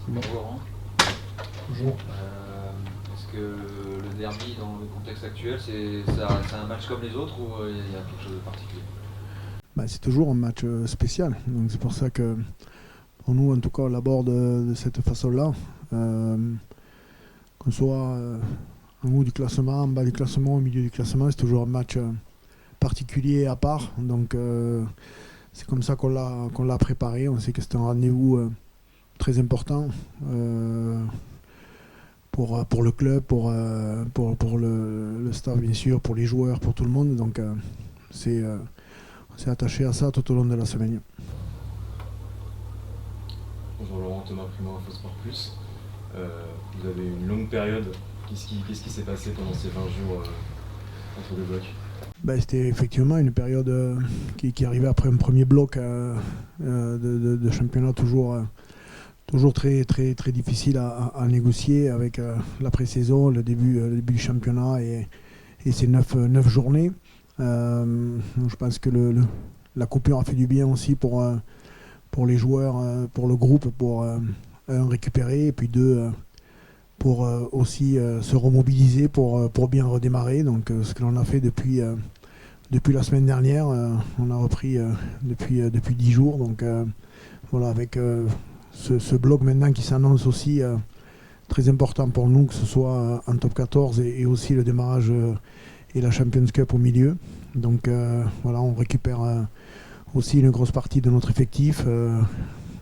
Bonjour Laurent. Bonjour. Est-ce que le derby dans le contexte actuel, c'est un match comme les autres ou il y a quelque chose de particulier? C'est toujours un match spécial, donc c'est pour ça que pour nous, en tout cas, on l'aborde de cette façon-là. Qu'on soit en haut du classement, en bas du classement, au milieu du classement, c'est toujours un match particulier à part. Donc c'est comme ça qu'on l'a préparé. On sait que c'est un rendez-vous très important pour le club, pour le staff bien sûr, pour les joueurs, pour tout le monde. Donc on s'est attaché à ça tout au long de la semaine. Bonjour Laurent, Thomas Primo, InfoSport Plus. Vous avez une longue période. Qu'est-ce qui s'est passé pendant ces 20 jours entre deux blocs? C'était effectivement une période qui arrivait après un premier bloc de championnat toujours très, très, très difficile à négocier avec la pré-saison, le début du championnat et ces 9 journées. Je pense que la coupure a fait du bien aussi pour les joueurs, pour le groupe, pour un, récupérer et puis deux, pour aussi se remobiliser pour bien redémarrer. Donc ce que l'on a fait depuis la semaine dernière, on a repris depuis 10 jours. Donc voilà, avec ce bloc maintenant qui s'annonce aussi très important pour nous, que ce soit en top 14 et aussi le démarrage et la Champions Cup au milieu. Donc voilà, on récupère aussi une grosse partie de notre effectif,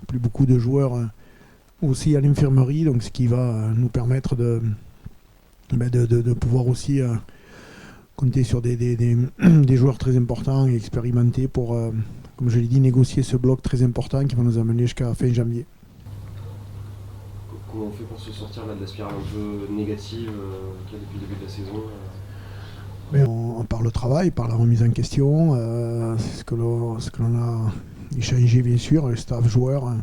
plus beaucoup de joueurs aussi à l'infirmerie, donc ce qui va nous permettre de pouvoir aussi compter sur des joueurs très importants et expérimentés pour, comme je l'ai dit, négocier ce bloc très important qui va nous amener jusqu'à fin janvier. Comment on fait pour se sortir là, de la spirale un peu négative qu'il y a depuis le début de la saison Par le travail, par la remise en question, c'est ce que l'on a échangé bien sûr, le staff joueur.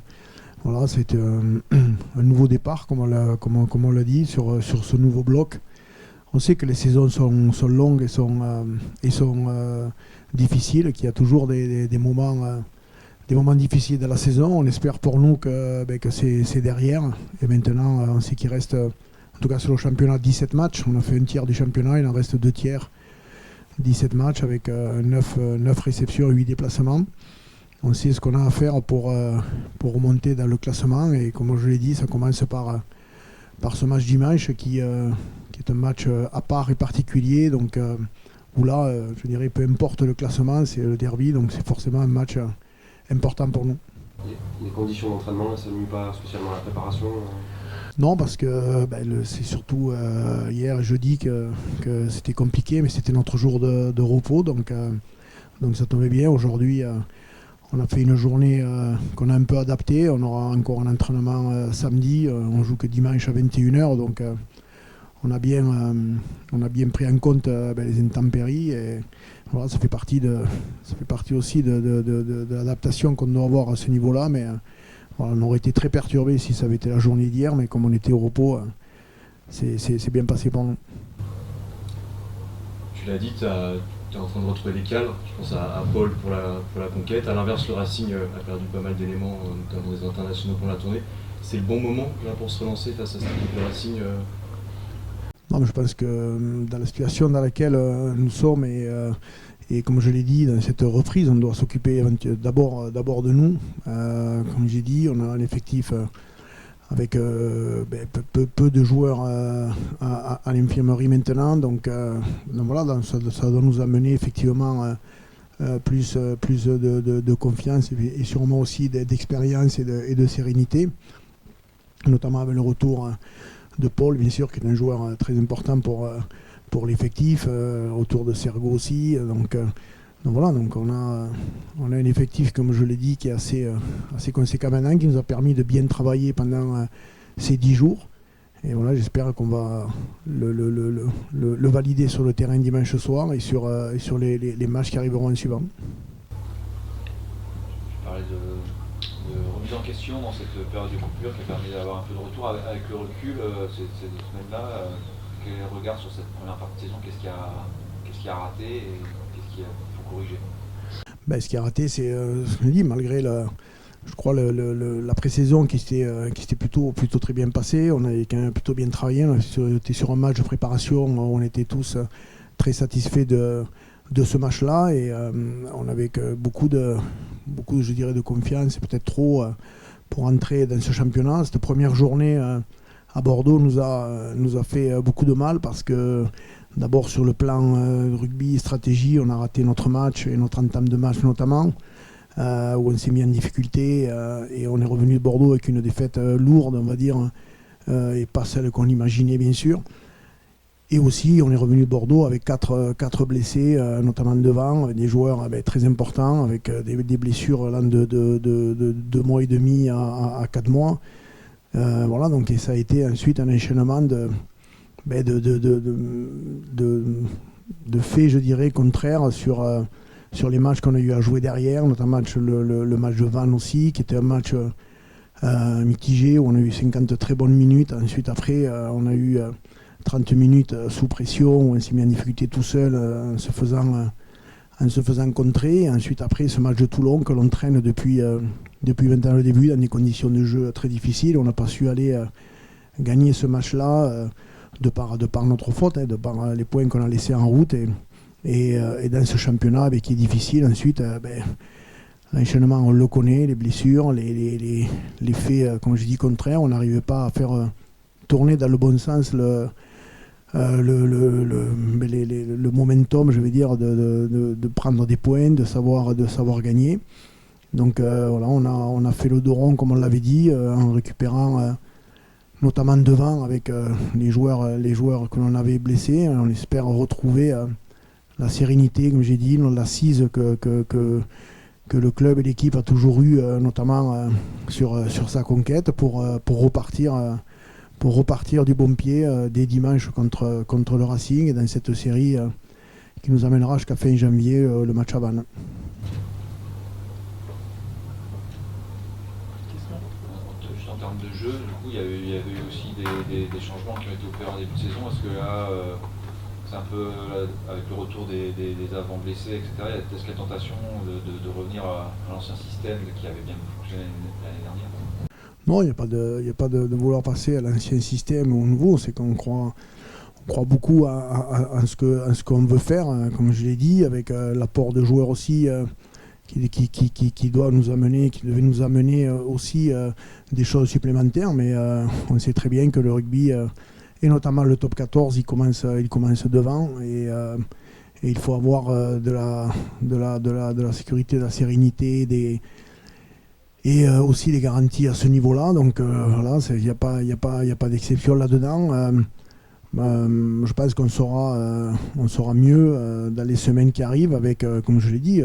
Voilà, c'est un nouveau départ, comme on l'a dit, sur ce nouveau bloc. On sait que les saisons sont longues et sont difficiles, qu'il y a toujours des moments difficiles de la saison. On espère pour nous que c'est derrière. Et maintenant, on sait qu'il reste, en tout cas sur le championnat, 17 matchs. On a fait un tiers du championnat, il en reste 2 tiers. 17 matchs avec 9 réceptions et 8 déplacements. On sait ce qu'on a à faire pour remonter dans le classement. Et comme je l'ai dit, ça commence par ce match dimanche qui est un match à part et particulier. Donc, où là, je dirais, peu importe le classement, c'est le derby. Donc c'est forcément un match important pour nous. Les conditions d'entraînement, ça ne nuit pas spécialement à la préparation Non, parce que c'est surtout hier, jeudi, que c'était compliqué, mais c'était notre jour de repos. Donc ça tombait bien. Aujourd'hui, on a fait une journée qu'on a un peu adaptée. On aura encore un entraînement samedi. On joue que dimanche à 21h. Donc on a bien pris en compte les intempéries. Et voilà, ça fait partie aussi de l'adaptation qu'on doit avoir à ce niveau-là. Mais voilà, on aurait été très perturbé si ça avait été la journée d'hier. Mais comme on était au repos, c'est bien passé pour nous. Tu l'as dit, tu es en train de retrouver les cadres. Je pense à Paul pour la conquête. À l'inverse, le Racing a perdu pas mal d'éléments, notamment des internationaux pour la tournée. C'est le bon moment là, pour se relancer face à cette équipe de Racing Non, mais je pense que dans la situation dans laquelle nous sommes et comme je l'ai dit, dans cette reprise, on doit s'occuper d'abord de nous. Comme j'ai dit, on a un effectif avec peu de joueurs à l'infirmerie maintenant. Donc voilà, ça doit nous amener effectivement plus de confiance et sûrement aussi d'expérience et de sérénité, notamment avec le retour de Paul, bien sûr, qui est un joueur très important pour l'effectif, autour de Sergo aussi. Donc voilà, donc on a un effectif, comme je l'ai dit, qui est assez conséquent maintenant, qui nous a permis de bien travailler pendant ces 10 jours. Et voilà, j'espère qu'on va le valider sur le terrain dimanche soir et sur les matchs qui arriveront en suivant. Tu parlais de remise en question dans cette période de coupure qui a permis d'avoir un peu de retour avec le recul ces 2 semaines-là. Quel regard sur cette première partie de saison? Qu'est-ce qui a raté et qu'est-ce qu'il faut corriger? Ce qui a raté, c'est ce que je dis, malgré Je crois la pré-saison qui s'était plutôt très bien passée. On avait quand même plutôt bien travaillé. On était sur un match de préparation où on était tous très satisfaits de ce match-là. Et on avait beaucoup je dirais, de confiance, et peut-être trop, pour entrer dans ce championnat. Cette première journée à Bordeaux nous a fait beaucoup de mal parce que d'abord sur le plan rugby, stratégie, on a raté notre match et notre entame de match notamment. Où on s'est mis en difficulté et on est revenu de Bordeaux avec une défaite lourde, on va dire, et pas celle qu'on imaginait bien sûr. Et aussi, on est revenu de Bordeaux avec quatre blessés, notamment devant, des joueurs très importants, avec des blessures là, de 2 mois et demi à 4 mois. Voilà, donc, et ça a été ensuite un enchaînement de faits, je dirais, contraires sur les matchs qu'on a eu à jouer derrière, notamment le match de Vannes aussi, qui était un match mitigé, où on a eu 50 très bonnes minutes. Ensuite, après, on a eu 30 minutes sous pression, où on s'est mis en difficulté tout seul en se faisant contrer. Et ensuite, après, ce match de Toulon que l'on traîne depuis 20 ans au début, dans des conditions de jeu très difficiles. On n'a pas su aller gagner ce match-là de par notre faute, de par les points qu'on a laissés en route. Et dans ce championnat qui est difficile, ensuite, l'enchaînement, on le connaît, les blessures, les faits, comme je dis, contraires. On n'arrivait pas à faire tourner dans le bon sens le momentum, je vais dire, de prendre des points, de savoir gagner. Donc voilà, on a fait le dos rond, comme on l'avait dit, en récupérant notamment devant avec les joueurs que l'on avait blessés. On espère retrouver la sérénité, comme j'ai dit, l'assise que le club et l'équipe a toujours eu, notamment sur sa conquête, pour repartir du bon pied dès dimanche contre le Racing, et dans cette série qui nous amènera jusqu'à fin janvier, le match à Vannes. Juste en termes de jeu, du coup, il y avait eu aussi des changements qui ont été opérés en début de saison. Est-ce que là, c'est un peu avec le retour des avants blessés, etc., est-ce qu'il y a tentation de revenir à l'ancien système qui avait bien fonctionné l'année dernière? Non, il n'y a pas de vouloir passer à l'ancien système ou au nouveau. C'est qu'on croit beaucoup à ce qu'on veut faire, comme je l'ai dit, avec l'apport de joueurs aussi qui devait nous amener aussi des choses supplémentaires. Mais on sait très bien que le rugby, et notamment le top 14, il commence devant. Et il faut avoir de la sécurité, de la sérénité, et aussi des garanties à ce niveau-là. Donc voilà, il n'y a pas d'exception là-dedans. Je pense qu'on saura mieux dans les semaines qui arrivent avec, comme je l'ai dit,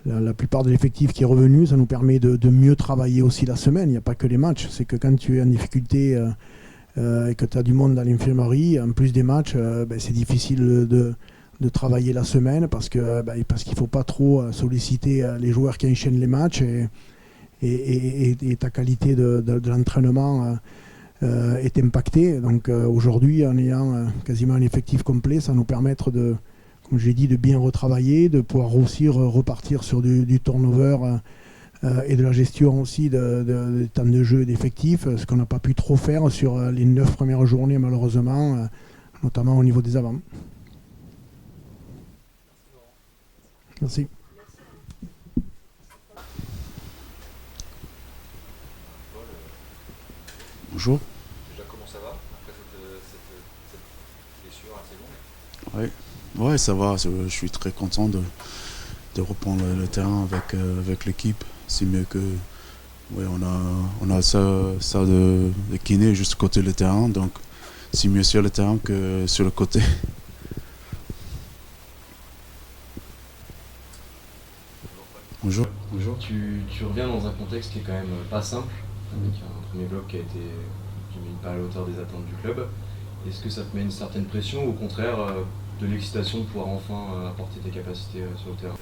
la plupart de l'effectif qui est revenu. Ça nous permet de mieux travailler aussi la semaine. Il n'y a pas que les matchs. C'est que quand tu es en difficulté et que tu as du monde dans l'infirmerie, en plus des matchs, c'est difficile de travailler la semaine parce qu'il ne faut pas trop solliciter les joueurs qui enchaînent les matchs. Et ta qualité de l'entraînement est impactée. Donc aujourd'hui, en ayant quasiment un effectif complet, ça nous permettre comme j'ai dit, de bien retravailler, de pouvoir aussi repartir sur du turnover et de la gestion aussi de temps de jeu et d'effectifs, ce qu'on n'a pas pu trop faire sur les 9 premières journées malheureusement, notamment au niveau des avants. Merci. Bonjour. Déjà, comment ça va après cette blessure assez longue? Oui, ça va. Je suis très content de reprendre le terrain avec l'équipe. C'est mieux que... Oui, on a ça de kiné juste côté le terrain, donc c'est mieux sur le terrain que sur le côté. Bonjour. Bonjour. Tu reviens dans un contexte qui est quand même pas simple, avec un premier bloc qui n'est pas à la hauteur des attentes du club. Est-ce que ça te met une certaine pression ou au contraire de l'excitation de pouvoir enfin apporter tes capacités sur le terrain?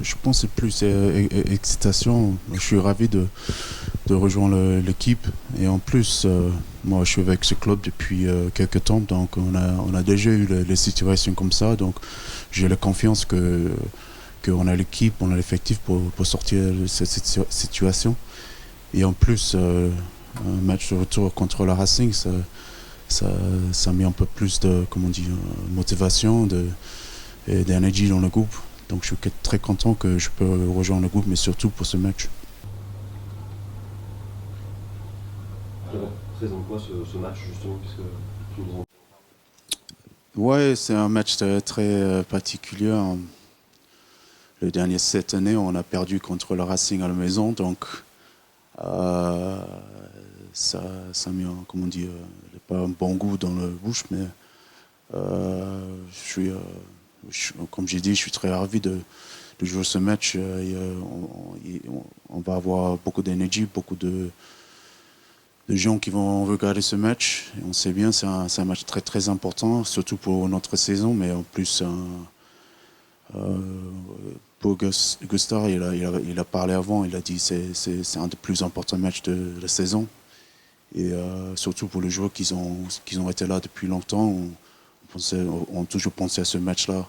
Je pense que c'est plus excitation. Je suis ravi de rejoindre l'équipe et en plus, moi je suis avec ce club depuis quelques temps, donc on a déjà eu les situations comme ça, donc j'ai la confiance que qu'on a l'équipe, on a l'effectif pour sortir de cette situation. Et en plus, un match de retour contre le Racing, ça met un peu plus de motivation et d'énergie dans le groupe. Donc je suis très content que je peux rejoindre le groupe, mais surtout pour ce match. Présente quoi ce match justement, puisque tu nous en... Ouais, c'est un match très particulier. Le dernier cette année, on a perdu contre le Racing à la maison, donc ça met pas un bon goût dans la bouche, mais comme j'ai dit, je suis très ravi de jouer ce match. On va avoir beaucoup d'énergie, beaucoup de gens qui vont regarder ce match. Et on sait bien, c'est un match très très important, surtout pour notre saison, mais en plus pour Gustav, il a parlé avant, il a dit que c'est un des plus importants matchs de la saison. Et surtout pour les joueurs qui ont été là depuis longtemps, on a toujours pensé à ce match-là.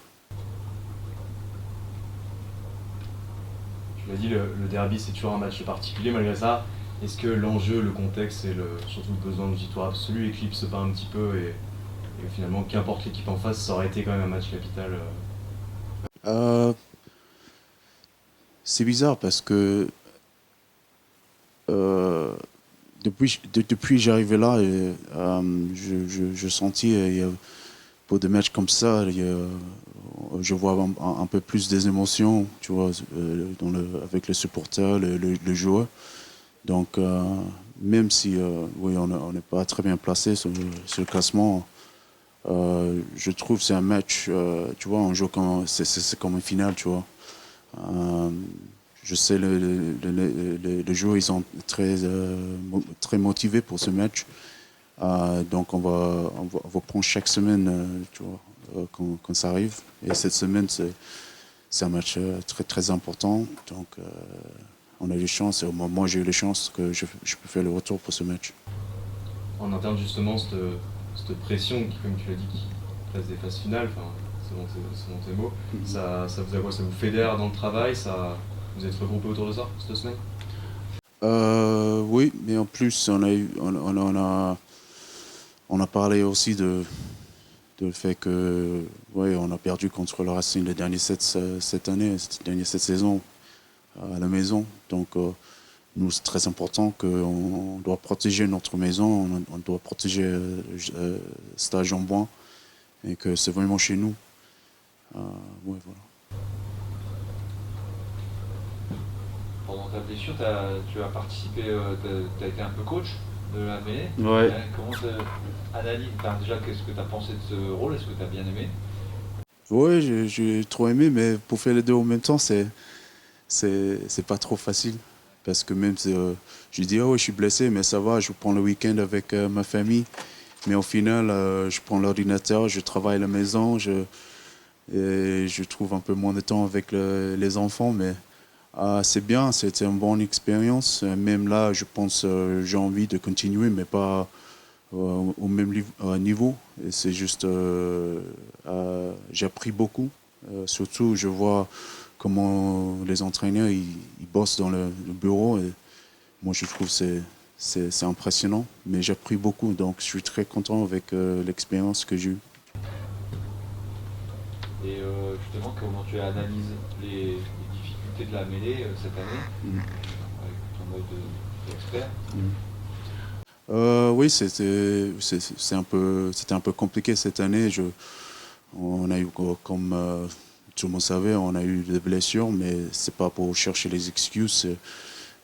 Tu l'as dit, le derby c'est toujours un match particulier. Malgré ça, est-ce que l'enjeu, le contexte et surtout le besoin de victoire absolue éclipse pas un petit peu et finalement, qu'importe l'équipe en face, ça aurait été quand même un match capital C'est bizarre parce que depuis que j'arrivais là, je sentis pour des matchs comme ça, je vois un peu plus des émotions, tu vois, avec les supporters, les joueurs. Donc, même si oui, on n'est pas très bien placé sur le classement, je trouve que c'est un match, tu vois, on joue c'est comme une finale, tu vois. Je sais, les joueurs, ils sont très motivés pour ce match. Donc, on va prendre chaque semaine, tu vois, quand ça arrive. Et cette semaine, c'est un match très, très important. Donc, on a eu les chances. Moi, j'ai eu les chances que je peux faire le retour pour ce match. En interne, justement, cette pression, comme tu l'as dit, qui passe des phases finales, selon tes mots, ça vous a quoi? Ça vous fédère dans le travail? Vous êtes regroupés autour de ça, cette semaine? Oui, mais en plus, on a parlé aussi de le fait que ouais, on a perdu contre le Racing les derniers cette année, cette saison à la maison. Donc nous, c'est très important qu'on doit protéger notre maison, on doit protéger Stade Jean-Bouin et que c'est vraiment chez nous. Ouais, voilà. Pendant ta blessure, tu as participé, tu as été un peu coach de la mêlée. Ouais. Comment tu analyses déjà, qu'est-ce que tu as pensé de ce rôle? Est-ce que tu as bien aimé? Oui, j'ai trop aimé, mais pour faire les deux en même temps, c'est pas trop facile. Parce que même si je dis, oh, je suis blessé, mais ça va, je prends le week-end avec ma famille. Mais au final, je prends l'ordinateur, je travaille à la maison, et je trouve un peu moins de temps avec les enfants. Mais c'est bien, c'était une bonne expérience. Même là, je pense j'ai envie de continuer, mais pas au même niveau. Et c'est juste, j'ai appris beaucoup. Surtout, je vois comment les entraîneurs ils bossent dans le bureau. Et moi, je trouve que c'est impressionnant. Mais j'ai appris beaucoup, donc je suis très content avec l'expérience que j'ai eue. Et justement, comment tu analyses les difficultés de la mêlée cette année, avec ton œil d'expert? Oui, c'était un peu compliqué cette année. On a eu, comme tout le monde savait, on a eu des blessures, mais c'est pas pour chercher les excuses.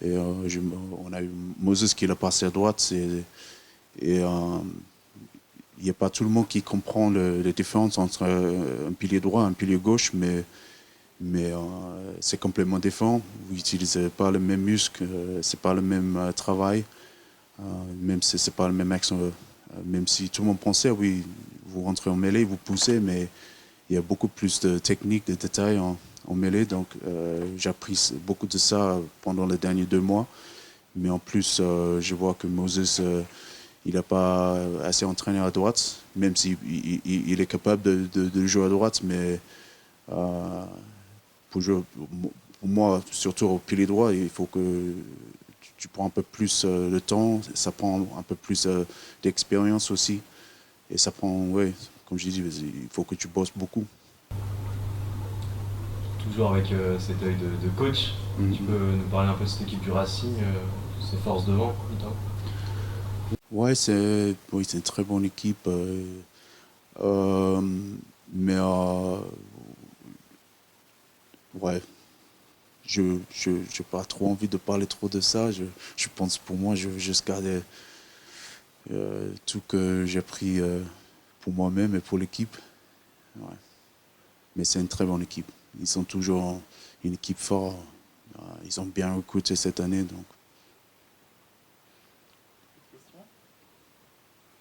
On a eu Moses qui l'a passé à droite, et il n'y a pas tout le monde qui comprend les différences entre un pilier droit et un pilier gauche, mais c'est complètement différent. Vous n'utilisez pas le même muscle, c'est pas le même travail, même si c'est pas le même axe. Même si tout le monde pensait, oui, vous rentrez en mêlée, vous poussez, mais il y a beaucoup plus de techniques, de détails en mêlée. Donc j'ai appris beaucoup de ça pendant les derniers 2 mois. Mais en plus, je vois que Moses, il n'a pas assez entraîné à droite, même s'il il est capable de jouer à droite, mais pour jouer, pour moi, surtout au pilier droit, il faut que tu prends un peu plus de temps, ça prend un peu plus d'expérience aussi. Et ça prend, ouais, comme je dis, il faut que tu bosses beaucoup. Toujours avec cet œil de coach, tu peux nous parler un peu de cette équipe du Racing, ses forces devant notamment? Ouais, oui, c'est une très bonne équipe. Mais ouais, je n'ai pas trop envie de parler trop de ça. Je pense pour moi, je veux juste garder tout que j'ai pris pour moi-même et pour l'équipe. Ouais. Mais c'est une très bonne équipe. Ils sont toujours une équipe forte. Ils ont bien recruté cette année. Donc.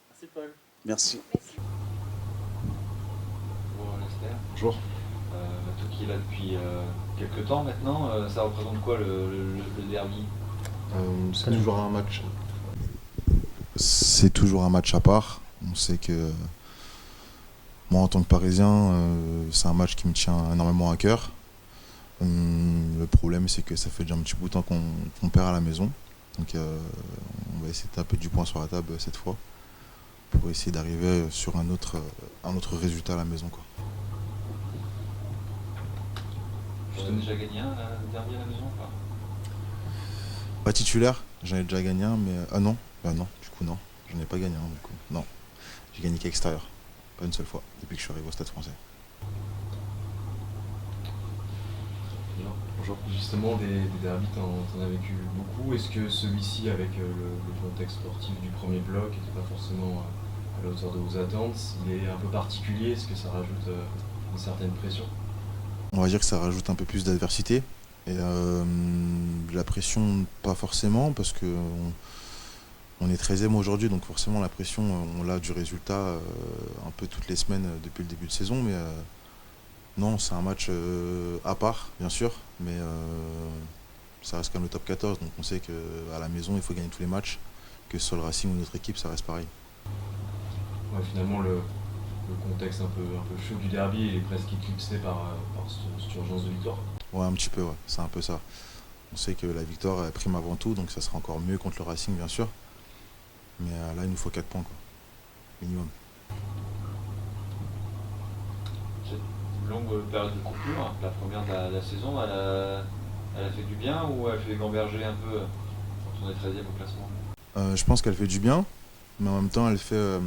Merci Paul. Merci. Bonjour Lester. Bonjour. Toi qui es là depuis quelques temps maintenant, ça représente quoi le derby? C'est toujours un match. C'est toujours un match à part. On sait que moi, en tant que Parisien, c'est un match qui me tient énormément à cœur. Le problème, c'est que ça fait déjà un petit bout de temps qu'on perd à la maison. Donc, on va essayer de taper du poing sur la table cette fois pour essayer d'arriver sur un autre résultat à la maison, quoi. Tu as déjà gagné un derby à la maison ou pas? Pas titulaire, j'en ai déjà gagné un, mais non, du coup non, j'en ai pas gagné un, du coup non. J'ai gagné qu'à l'extérieur, pas une seule fois depuis que je suis arrivé au Stade Français. Bonjour. Justement, des derbys, t'en as vécu beaucoup. Est-ce que celui-ci, avec le contexte sportif du premier bloc, n'était pas forcément à la hauteur de vos attentes? Il est un peu particulier, est-ce que ça rajoute une certaine pression? On va dire que ça rajoute un peu plus d'adversité. Et la pression, pas forcément, parce que on est 13e aujourd'hui, donc forcément la pression, on l'a du résultat un peu toutes les semaines depuis le début de saison. Mais non, c'est un match à part, bien sûr, mais ça reste quand même le top 14, donc on sait qu'à la maison, il faut gagner tous les matchs, que ce soit le Racing ou une autre équipe, ça reste pareil. Ouais, finalement, le contexte un peu chaud du derby il est presque éclipsé par cette urgence de victoire. Ouais, un petit peu, ouais, c'est un peu ça. On sait que la victoire prime avant tout, donc ça sera encore mieux contre le Racing, bien sûr. Mais là, il nous faut 4 points, quoi, minimum. Cette longue période de coupure, la première de la saison, elle a fait du bien ou elle fait gamberger un peu quand on est 13e au classement? Je pense qu'elle fait du bien, mais en même temps, elle fait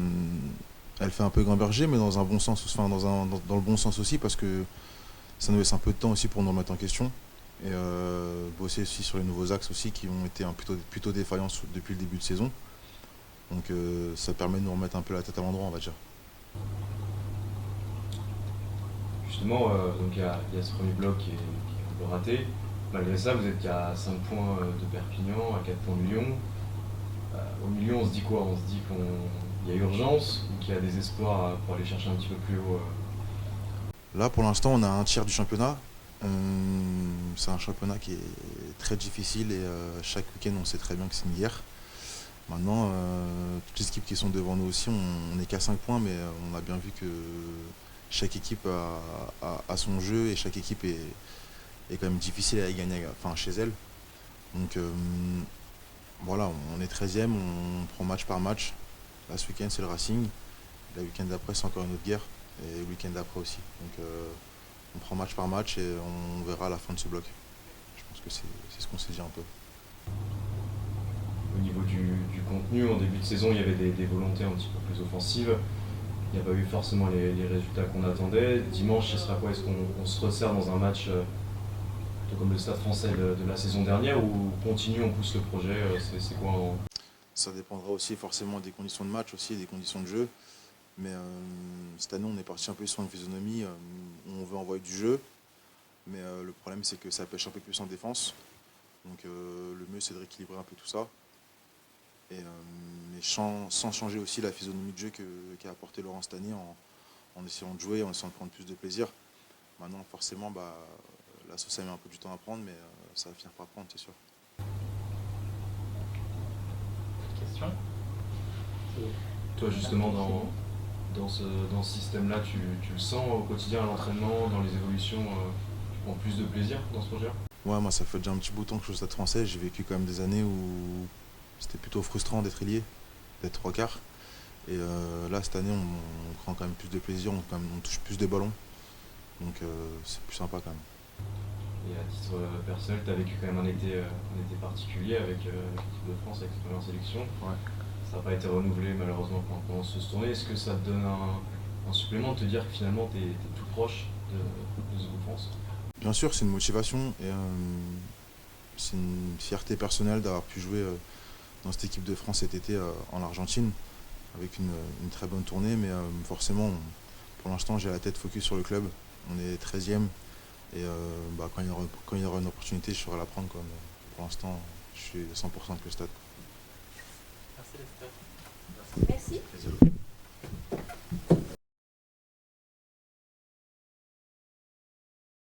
un peu gamberger, mais dans un bon sens, enfin dans le bon sens aussi, parce que ça nous laisse un peu de temps aussi pour nous remettre en question et bosser aussi sur les nouveaux axes aussi qui ont été plutôt défaillants depuis le début de saison. Donc ça permet de nous remettre un peu la tête à l'endroit, on va dire. Justement, donc il y a ce premier bloc qui est un peu raté. Malgré ça, vous êtes qu'à 5 points de Perpignan, à 4 points de Lyon. Au milieu, on se dit quoi? On se dit qu'il y a urgence ou qu'il y a des espoirs pour aller chercher un petit peu plus haut? Là, pour l'instant, on a un tiers du championnat. C'est un championnat qui est très difficile et chaque week-end, on sait très bien que c'est une guerre. Maintenant, toutes les équipes qui sont devant nous aussi, on n'est qu'à 5 points, mais on a bien vu que chaque équipe a son jeu et chaque équipe est quand même difficile à gagner chez elle. Donc voilà, on est 13e, on prend match par match. Là, ce week-end, c'est le Racing. Le week-end d'après, c'est encore une autre guerre. Et le week-end d'après aussi. Donc on prend match par match et on verra à la fin de ce bloc. Je pense que c'est ce qu'on s'est dit un peu. Au niveau du contenu, en début de saison, il y avait des volontés un petit peu plus offensives. Il n'y a pas eu forcément les résultats qu'on attendait. Dimanche, ce sera quoi? Est-ce qu'on se resserre dans un match tout comme le Stade Français de la saison dernière ou on continue, on pousse le projet? C'est quoi Ça dépendra aussi forcément des conditions de match, aussi des conditions de jeu. Mais cette année, on est parti un peu sur une physionomie où on veut envoyer du jeu. Mais le problème, c'est que ça pêche un peu plus en défense. Donc le mieux, c'est de rééquilibrer un peu tout ça. Et, mais sans changer aussi la physionomie de jeu qu'a apporté Laurent cette année en essayant de jouer, en essayant de prendre plus de plaisir. Maintenant, forcément, la sauce, ça met un peu du temps à prendre, mais ça va finir par prendre, c'est sûr. Question? Toi, justement, dans ce système-là, tu le sens au quotidien, à l'entraînement, dans les évolutions Tu prends plus de plaisir dans ce projet-là? Ouais, moi ça fait déjà un petit bout de temps que je suis au Stade Français. J'ai vécu quand même des années où c'était plutôt frustrant d'être ailier, d'être trois quarts. Et là cette année on prend quand même plus de plaisir, on touche plus de ballons. Donc c'est plus sympa quand même. Et à titre personnel, tu as vécu quand même un été particulier avec l'équipe de France, avec cette première sélection. Ouais. Ça n'a pas été renouvelé malheureusement pendant ce tournée. Est-ce que ça te donne un supplément de te dire que finalement tu es tout proche de ce groupe France? Bien sûr, c'est une motivation et c'est une fierté personnelle d'avoir pu jouer dans cette équipe de France cet été en Argentine avec une très bonne tournée. Mais forcément, pour l'instant, j'ai la tête focus sur le club. On est 13e et quand il y aura une opportunité, je saurai la prendre. Mais pour l'instant, je suis 100% avec le stade. Merci Lester. Merci. Désolé.